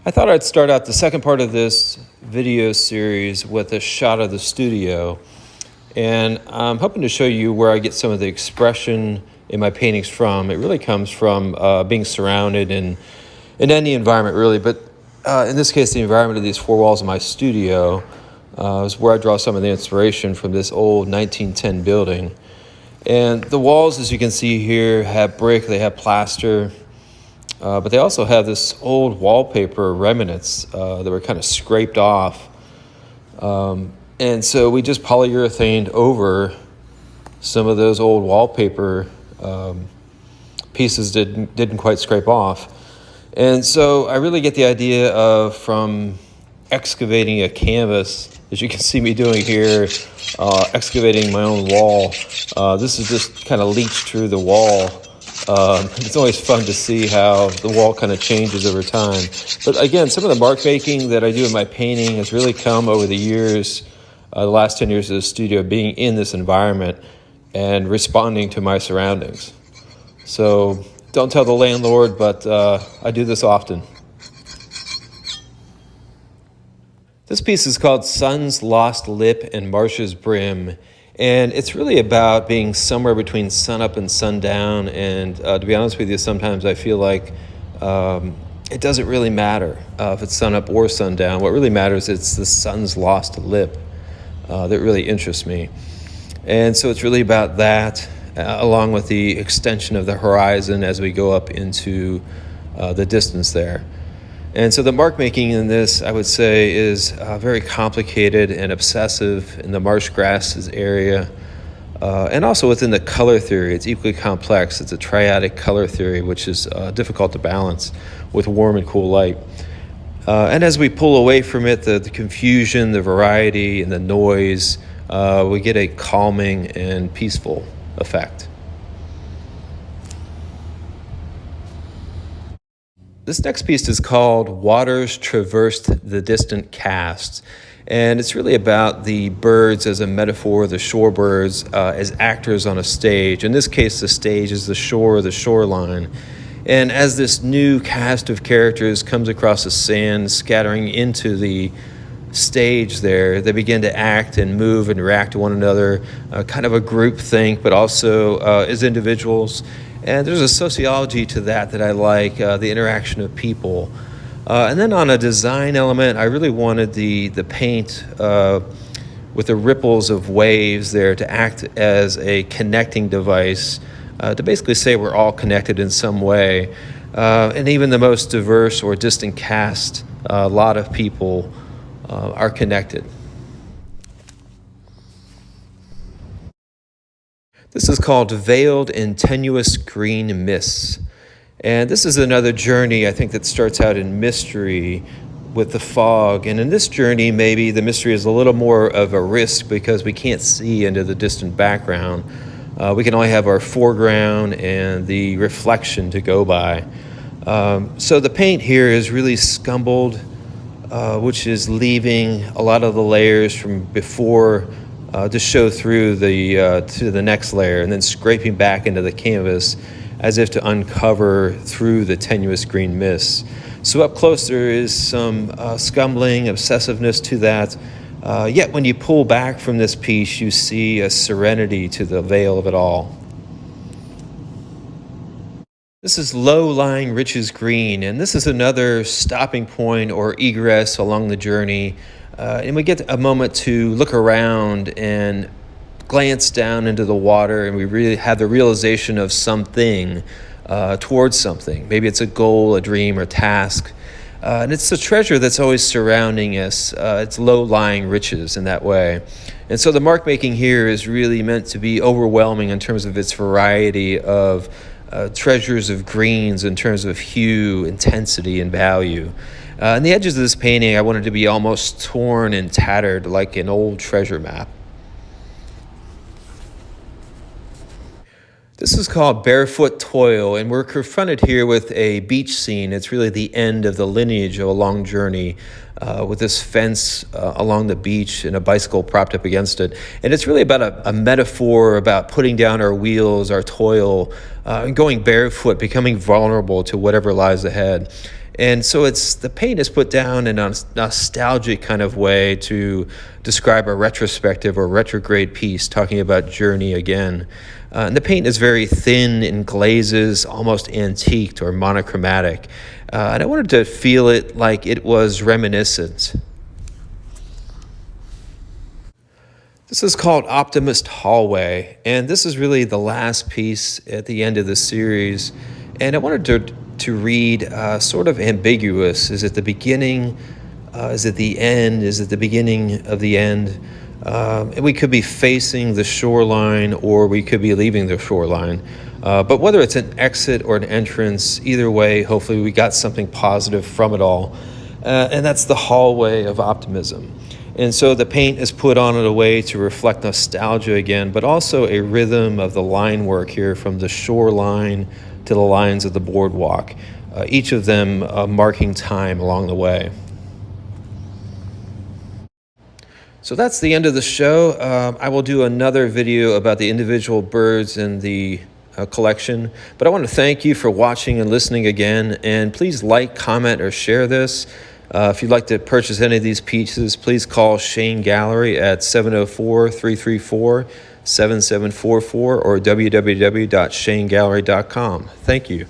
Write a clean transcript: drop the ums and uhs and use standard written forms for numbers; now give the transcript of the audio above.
I thought I'd start out the second part of this video series with a shot of the studio. And I'm hoping to show you where I get some of the expression in my paintings from. It really comes from being surrounded in any environment, really. But in this case, the environment of these four walls of my studio is where I draw some of the inspiration from this old 1910 building. And the walls, as you can see here, have brick, they have plaster. But they also have this old wallpaper remnants that were kind of scraped off. And so we just polyurethaned over some of those old wallpaper pieces didn't quite scrape off. And so I really get the idea of from excavating a canvas, as you can see me doing here, excavating my own wall. This is just kind of leached through the wall. It's always fun to see how the wall kind of changes over time. But again, some of the mark making that I do in my painting has really come over the years, the last 10 years of the studio, being in this environment and responding to my surroundings. So don't tell the landlord, but I do this often. This piece is called Sun's Lost Lip and Marsh's Brim. And it's really about being somewhere between sunup and sundown. And to be honest with you, sometimes I feel like it doesn't really matter if it's sunup or sundown. What really matters is the sun's lost lip that really interests me. And so it's really about that, along with the extension of the horizon as we go up into the distance there. And so the mark making in this, I would say, is very complicated and obsessive in the marsh grasses area. And also within the color theory, it's equally complex. It's a triadic color theory, which is difficult to balance with warm and cool light. And as we pull away from it, the confusion, the variety, and the noise, we get a calming and peaceful effect. This next piece is called Waters Traversed the Distant Casts, and it's really about the birds as a metaphor, the shorebirds as actors on a stage. In this case, the stage is the shore, the shoreline. And as this new cast of characters comes across the sand, scattering into the stage there, they begin to act and move and react to one another, kind of a group think, but also as individuals. And there's a sociology to that I like, the interaction of people. And then on a design element, I really wanted the paint with the ripples of waves there to act as a connecting device, to basically say we're all connected in some way. And even the most diverse or distant cast, a lot of people are connected. This is called Veiled in Tenuous Green Mists. And this is another journey, I think, that starts out in mystery with the fog. And in this journey, maybe the mystery is a little more of a risk because we can't see into the distant background. We can only have our foreground and the reflection to go by. So the paint here is really scumbled, which is leaving a lot of the layers from before to show through to the next layer, and then scraping back into the canvas as if to uncover through the tenuous green mist. So up close there is some scumbling, obsessiveness to that. Yet when you pull back from this piece, you see a serenity to the veil of it all. This is low-lying Rich's Green, and this is another stopping point or egress along the journey. And we get a moment to look around and glance down into the water, and we really have the realization of something towards something. Maybe it's a goal, a dream, or task. And it's the treasure that's always surrounding us. It's low-lying riches in that way. And so the mark making here is really meant to be overwhelming in terms of its variety of treasures of greens in terms of hue, intensity, and value. And the edges of this painting, I wanted to be almost torn and tattered like an old treasure map. This is called Barefoot Toil, and we're confronted here with a beach scene. It's really the end of the lineage of a long journey with this fence along the beach and a bicycle propped up against it. And it's really about a metaphor about putting down our wheels, our toil, and going barefoot, becoming vulnerable to whatever lies ahead. And so the paint is put down in a nostalgic kind of way to describe a retrospective or retrograde piece, talking about journey again. And the paint is very thin in glazes, almost antiqued or monochromatic. And I wanted to feel it like it was reminiscent. This is called Optimist Hallway, and this is really the last piece at the end of the series. And I wanted to read sort of ambiguous. Is it the beginning? Is it the end? Is it the beginning of the end? And we could be facing the shoreline, or we could be leaving the shoreline. But whether it's an exit or an entrance, either way, hopefully we got something positive from it all. And that's the hallway of optimism. And so the paint is put on in a way to reflect nostalgia again, but also a rhythm of the line work here from the shoreline to the lines of the boardwalk, each of them marking time along the way. So that's the end of the show. I will do another video about the individual birds in the collection, but I want to thank you for watching and listening again, and please like, comment, or share this. If you'd like to purchase any of these pieces, please call Shain Gallery at 704-334-7744 or www.shaingallery.com. Thank you.